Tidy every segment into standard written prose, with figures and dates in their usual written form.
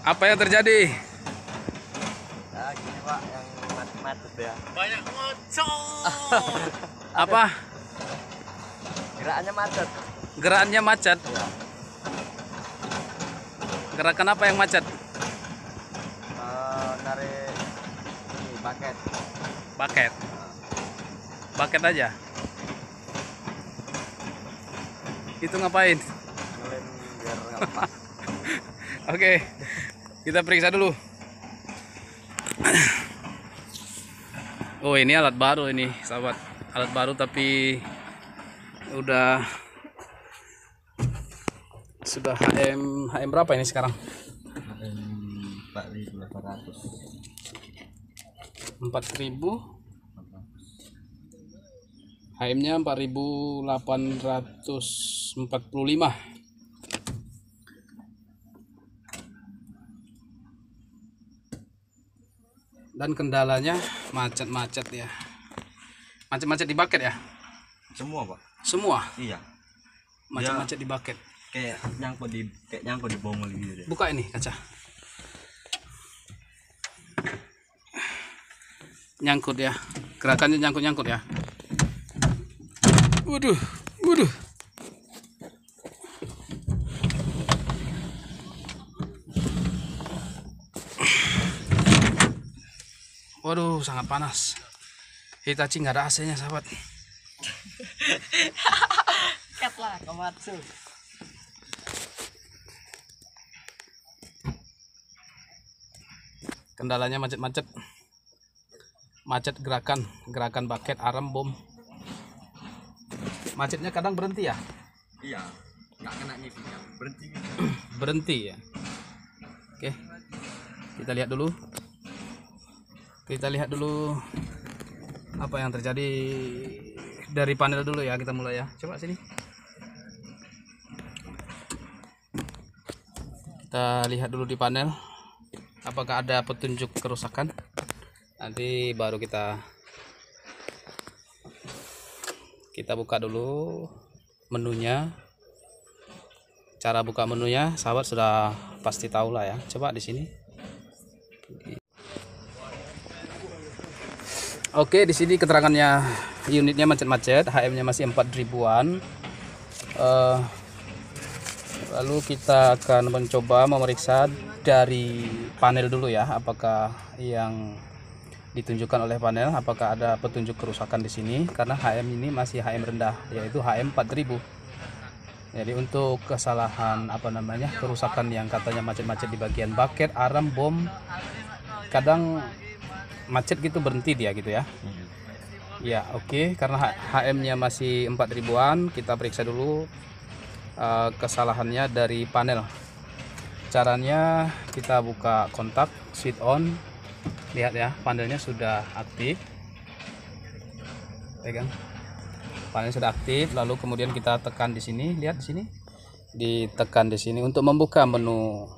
Apa yang terjadi? Nah, gini Pak, yang macet ya. Banyak ngocok. Apa? Gerakannya macet. Gerakannya macet. Ya. Gerakan apa yang macet? Narik ini paket. Paket. Paket aja. Itu ngapain? Ngelem biar nggak lepas. Oke, kita periksa dulu. Oh, ini alat baru ini, sahabat. Alat baru tapi sudah HM berapa ini sekarang? 4.800. 4.000. HM-nya 4.845. Dan kendalanya macet-macet ya. Macet-macet di bucket ya? Semua Pak. Semua Iya. macet-macet di bucket. Kayak nyangkut di bomol gitu deh. Buka ini kaca. Nyangkut ya. Gerakannya nyangkut-nyangkut ya. Waduh, waduh. Waduh, sangat panas. Hitachi nggak ada AC-nya, sahabat. Kat lah, Komatsu. Kendalanya macet-macet. Macet gerakan bucket arem bom. Macetnya kadang berhenti ya? Iya. Nggak kena nyepinya. Berhenti. Berhenti ya. Oke. Kita lihat dulu. Apa yang terjadi dari panel dulu ya. Kita mulai ya. Coba sini. Kita lihat dulu di panel. Apakah ada petunjuk kerusakan? Nanti baru kita buka dulu menunya. Cara buka menunya sahabat sudah pasti tahu lah ya. Coba di sini. Oke, di sini keterangannya unitnya macet-macet, HM-nya masih 4.000-an. Lalu kita akan mencoba memeriksa dari panel dulu ya, apakah yang ditunjukkan oleh panel, apakah ada petunjuk kerusakan di sini, karena HM ini masih HM rendah, yaitu HM 4000. Jadi untuk kesalahan kerusakan yang katanya macet-macet di bagian bucket, arem, bom, kadang macet gitu berhenti dia gitu ya. Ya oke, karena HM-nya masih 4000-an, kita periksa dulu kesalahannya dari panel. Caranya kita buka kontak, switch on. Lihat ya, panelnya sudah aktif. Pegang. Panelnya sudah aktif, lalu kemudian kita tekan di sini, lihat di sini. Ditekan di sini untuk membuka menu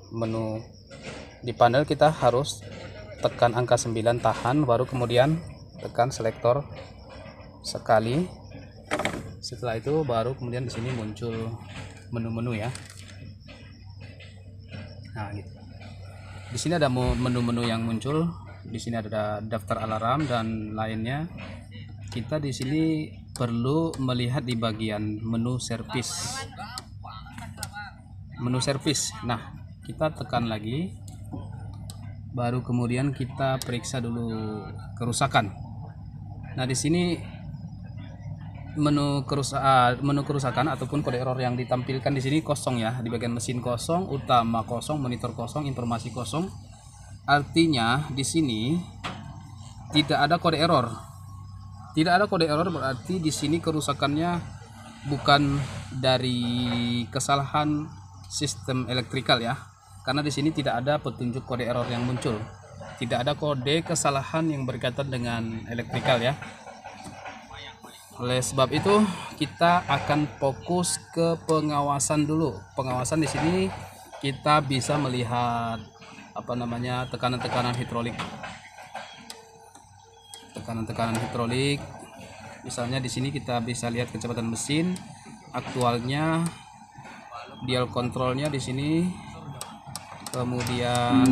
di panel, kita harus tekan angka 9 tahan, baru kemudian tekan selektor sekali. Setelah itu baru kemudian di sini muncul menu-menu ya. Nah, gitu. Di sini ada menu-menu yang muncul. Di sini ada daftar alarm dan lainnya. Kita di sini perlu melihat di bagian menu servis. Menu servis. Nah, kita tekan lagi. Baru kemudian kita periksa dulu kerusakan. Nah, di sini menu kerusakan ataupun kode error yang ditampilkan di sini kosong ya. Di bagian mesin kosong, utama kosong, monitor kosong, informasi kosong. Artinya di sini tidak ada kode error. Tidak ada kode error berarti di sini kerusakannya bukan dari kesalahan sistem elektrikal ya. Karena di sini tidak ada petunjuk kode error yang muncul. Tidak ada kode kesalahan yang berkaitan dengan elektrikal ya. Oleh sebab itu kita akan fokus ke pengawasan dulu. Pengawasan di sini kita bisa melihat tekanan-tekanan hidrolik. Tekanan-tekanan hidrolik. Misalnya di sini kita bisa lihat kecepatan mesin, aktualnya, dial kontrolnya di sini Kemudian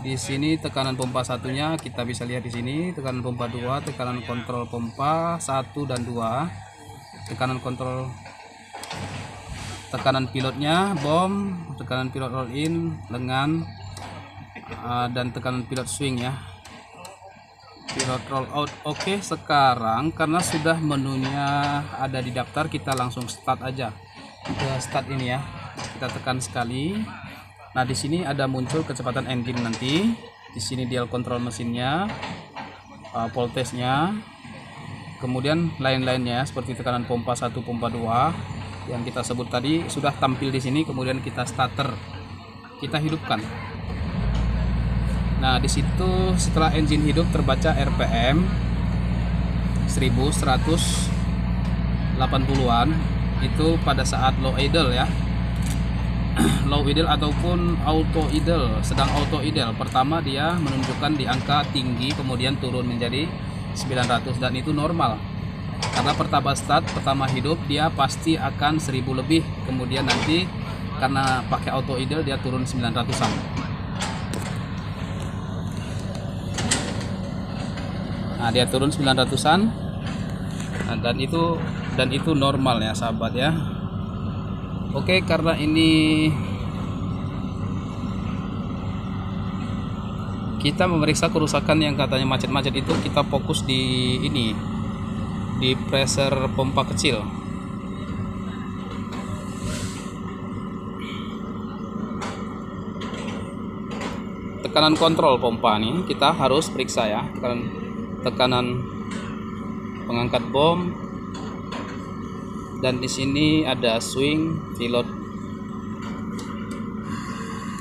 di sini tekanan pompa satunya kita bisa lihat di sini, tekanan pompa 2, tekanan kontrol pompa 1 dan 2, tekanan kontrol, tekanan pilotnya bom, tekanan pilot roll in lengan, dan tekanan pilot swing ya, pilot roll out. Oke, sekarang karena sudah menunya ada di daftar, kita langsung start aja. Ke start ini ya, kita tekan sekali. Nah, di sini ada muncul kecepatan engine nanti. Di sini dial kontrol mesinnya, voltage-nya, kemudian lain-lainnya seperti tekanan pompa 1, pompa 2 yang kita sebut tadi sudah tampil di sini. Kemudian kita starter, kita hidupkan. Nah, di situ setelah engine hidup terbaca RPM 1180-an itu pada saat low idle ya. Low idle ataupun auto idle. Sedang auto idle pertama dia menunjukkan di angka tinggi, kemudian turun menjadi 900, dan itu normal karena pertama start, pertama hidup dia pasti akan 1000 lebih, kemudian nanti karena pakai auto idle dia turun 900-an. Nah, dia turun 900-an, dan itu normal ya sahabat ya. Oke, karena ini kita memeriksa kerusakan yang katanya macet-macet itu, kita fokus di ini, di pressure pompa kecil. Tekanan kontrol pompa nih kita harus periksa ya, tekanan pengangkat bom. Dan di sini ada swing pilot.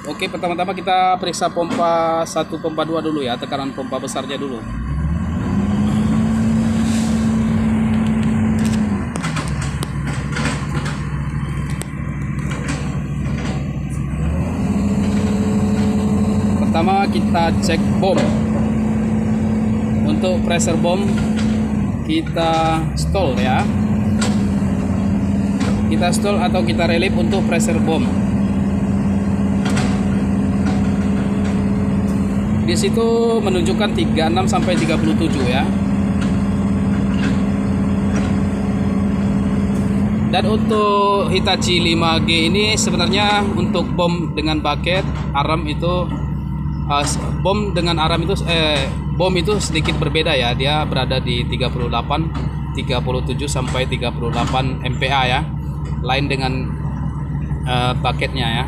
Oke, pertama-tama kita periksa pompa 1, pompa 2 dulu ya, tekanan pompa besarnya dulu. Pertama kita cek bom. Untuk pressure bom kita stall ya. Kita stall atau kita relief untuk pressure bom. Di situ menunjukkan 36 sampai 37 ya. Dan untuk Hitachi 5G ini sebenarnya untuk bom dengan bucket aram itu bom dengan aram itu bom itu sedikit berbeda ya. Dia berada di 37 sampai 38 MPa ya. Lain dengan paketnya ya.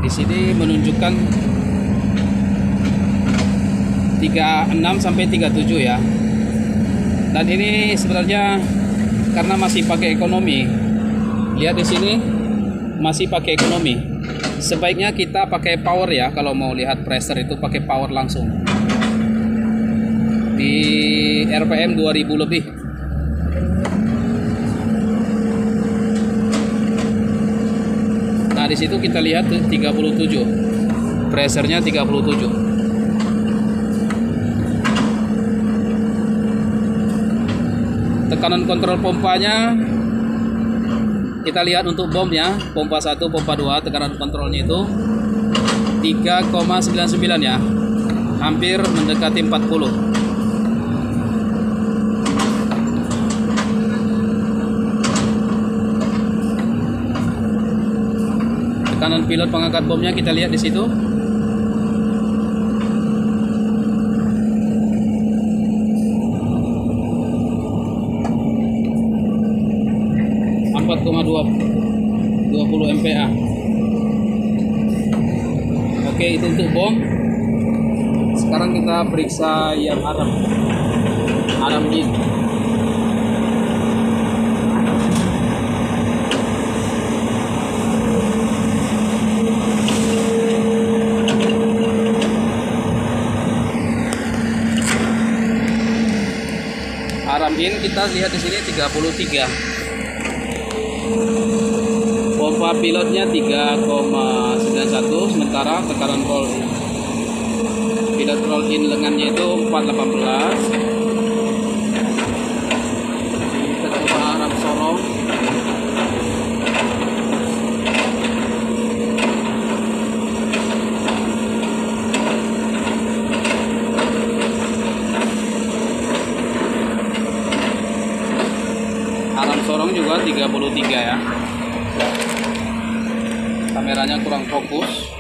Di sini menunjukkan 36 sampai 37 ya. Dan ini sebenarnya karena masih pakai ekonomi. Lihat di sini masih pakai ekonomi. Sebaiknya kita pakai power ya, kalau mau lihat pressure itu pakai power langsung. Di RPM 2000 lebih. Nah, di situ kita lihat 37. Pressure-nya 37. Tekanan kontrol pompanya kita lihat untuk bomnya, pompa 1, pompa 2, tekanan kontrolnya itu 3,99 ya. Hampir mendekati 40. Tekanan pilot pengangkat bomnya kita lihat di situ. MPa. Oke, itu untuk bom. Sekarang kita periksa yang aram in. Aram in kita lihat di sini 33. Pompa pilotnya 3,91, sementara tekanan roll pilot roll in lengannya itu 418. kameranya kurang fokus.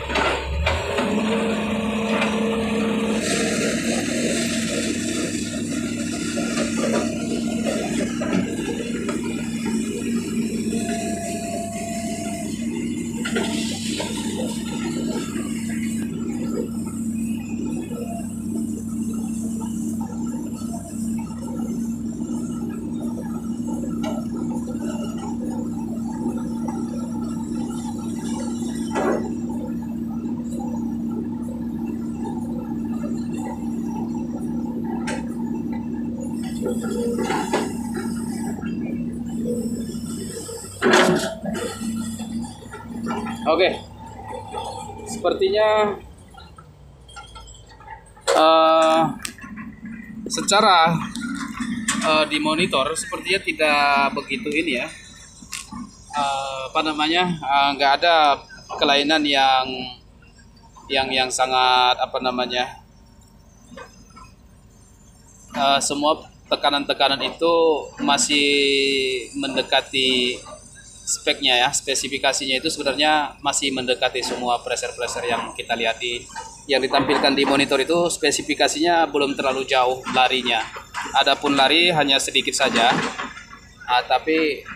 Oke, sepertinya secara di monitor sepertinya tidak begitu ini ya, nggak ada kelainan yang sangat semua tekanan-tekanan itu masih mendekati speknya ya, spesifikasinya itu sebenarnya masih mendekati semua pressure yang kita lihat yang ditampilkan di monitor itu. Spesifikasinya belum terlalu jauh larinya, adapun lari hanya sedikit saja, tapi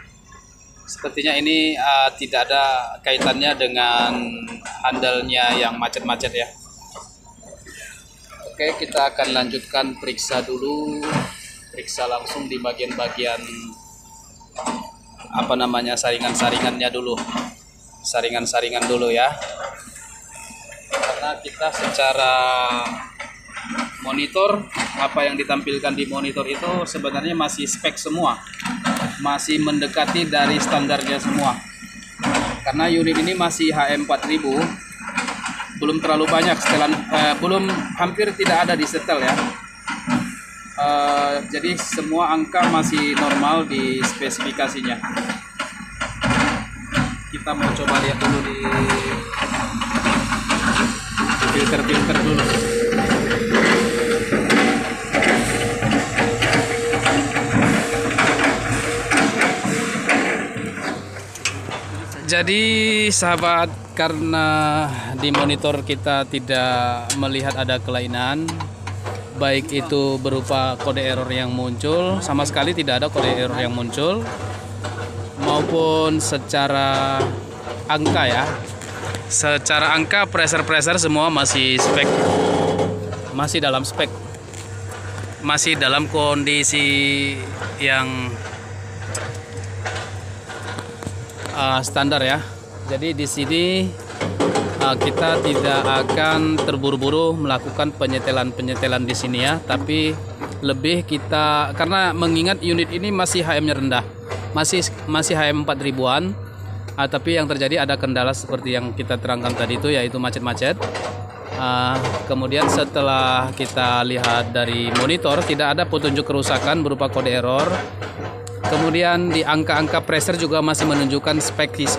sepertinya ini tidak ada kaitannya dengan handle-nya yang macet-macet ya. Oke, kita akan lanjutkan periksa dulu, periksa langsung di bagian-bagian saringan-saringannya dulu, saringan dulu ya, karena kita secara monitor, apa yang ditampilkan di monitor itu sebenarnya masih spek semua, masih mendekati dari standarnya semua, karena unit ini masih HM4000, belum terlalu banyak setelan, hampir tidak ada di setel ya. Jadi semua angka masih normal di spesifikasinya. Kita mau coba lihat dulu di filter dulu. Jadi sahabat, karena di monitor kita tidak melihat ada kelainan, baik itu berupa kode error yang muncul, sama sekali tidak ada kode error yang muncul, maupun secara angka ya. Secara angka pressure semua masih spek, masih dalam spek, masih dalam kondisi yang standar ya. Jadi di sini kita tidak akan terburu-buru melakukan penyetelan di sini ya, tapi lebih kita, karena mengingat unit ini masih HM-nya rendah, masih HM 4000-an, tapi yang terjadi ada kendala seperti yang kita terangkan tadi itu, yaitu macet-macet. Kemudian setelah kita lihat dari monitor tidak ada petunjuk kerusakan berupa kode error. Kemudian di angka-angka pressure juga masih menunjukkan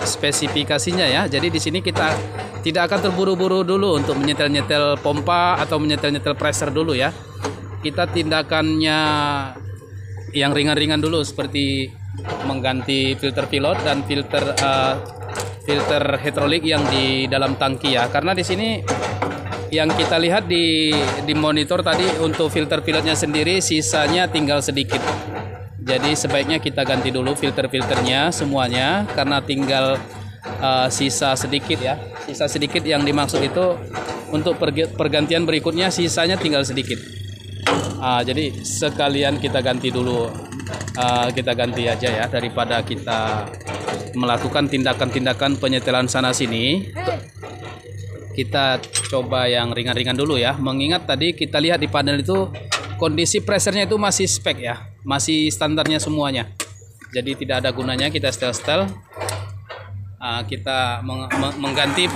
spesifikasinya ya. Jadi di sini kita tidak akan terburu-buru dulu untuk menyetel-nyetel pompa atau menyetel-nyetel pressure dulu ya. Kita tindakannya yang ringan-ringan dulu, seperti mengganti filter pilot dan filter hidrolik yang di dalam tangki ya. Karena di sini yang kita lihat di monitor tadi, untuk filter pilotnya sendiri sisanya tinggal sedikit. Jadi sebaiknya kita ganti dulu filter-filternya semuanya, karena tinggal sisa sedikit ya. Sisa sedikit yang dimaksud itu untuk pergantian berikutnya sisanya tinggal sedikit. Jadi sekalian kita ganti dulu, kita ganti aja ya, daripada kita melakukan tindakan-tindakan penyetelan sana sini. Kita coba yang ringan-ringan dulu ya. Mengingat tadi kita lihat di panel itu kondisi pressure-nya itu masih spek ya, masih standarnya semuanya. Jadi tidak ada gunanya kita setel-setel. Kita mengganti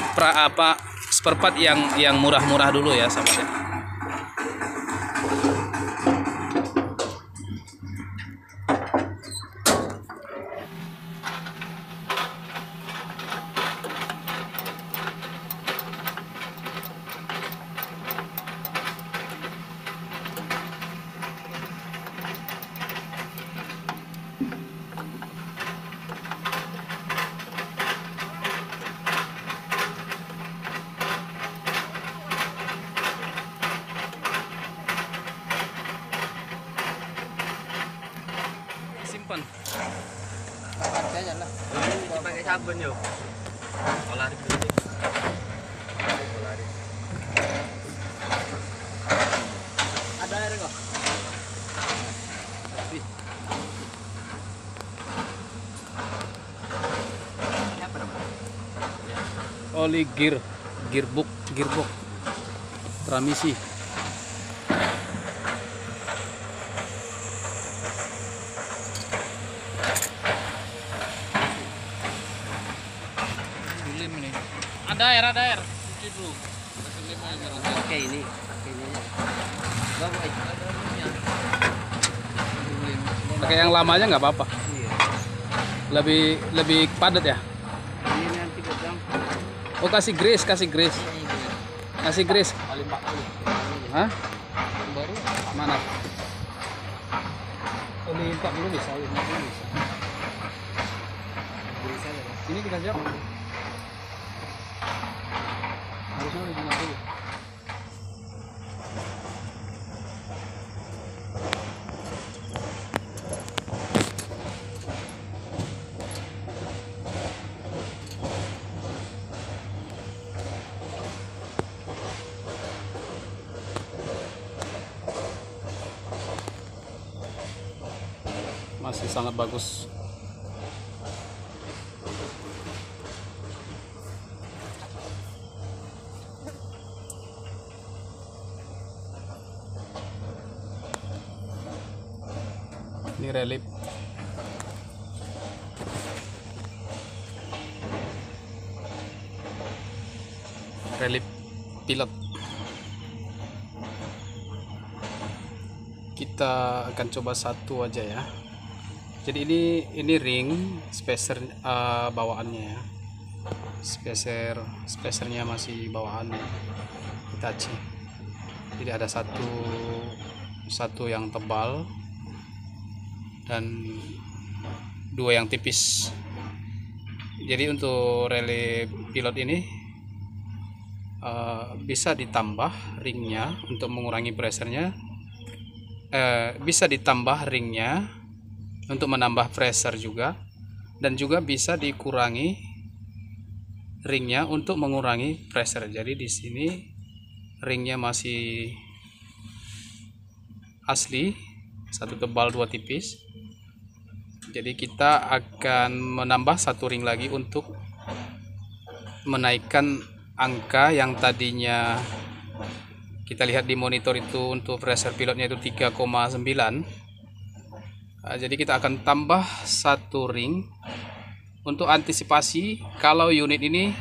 spare part yang murah-murah dulu ya sahabat. sabun yuk. Polaris dulu. Polaris. Ada air kok? Ini apa namanya? Oli gearbox transmisi. Lem ini. Ada air. Cuci dulu. Oke ini. Pakainya. Bawa aja. Pakai yang lamanya nggak apa-apa. Iya. Lebih padat ya. Ini nanti pegang. Oh, kasih grease. Kasih grease. Kali 40. Hah? Yang baru Mana? Oli 40 bisa, oli 50 bisa. beli saya. Ini kita siap. Harusnya oli 50. Masih sangat bagus. Ini relief. Pilot. Kita akan coba satu aja ya. Jadi ini ring spacer bawaannya ya. Spacernya masih bawaan Hitachi. Jadi ada satu yang tebal dan dua yang tipis. Jadi untuk relay pilot ini bisa ditambah ringnya untuk mengurangi pressernya, bisa ditambah ringnya untuk menambah pressure juga, dan juga bisa dikurangi ringnya untuk mengurangi pressure. Jadi di sini ringnya masih asli, satu tebal dua tipis. Jadi kita akan menambah satu ring lagi untuk menaikkan angka yang tadinya kita lihat di monitor itu untuk pressure pilotnya itu 3,9. Jadi kita akan tambah satu ring untuk antisipasi kalau unit ini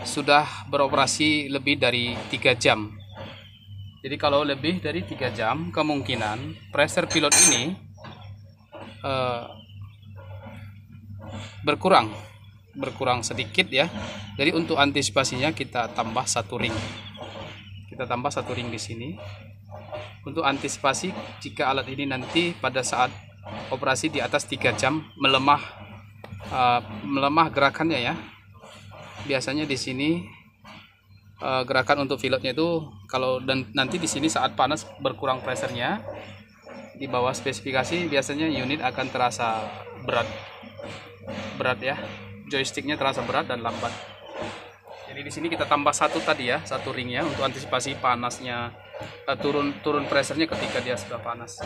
sudah beroperasi lebih dari 3 jam. Jadi kalau lebih dari 3 jam kemungkinan pressure pilot ini berkurang sedikit ya. Jadi untuk antisipasinya kita tambah satu ring. Kita tambah satu ring di sini untuk antisipasi jika alat ini nanti pada saat operasi di atas 3 jam melemah gerakannya ya. Biasanya di sini gerakan untuk pilotnya itu dan nanti di sini saat panas berkurang pressernya di bawah spesifikasi, biasanya unit akan terasa berat ya. Joysticknya terasa berat dan lambat. Jadi di sini kita tambah satu tadi ya, satu ringnya untuk antisipasi panasnya, turun pressernya ketika dia sudah panas.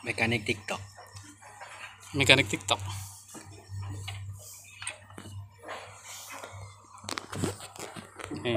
Mekanik TikTok. Mekanik TikTok. Nih.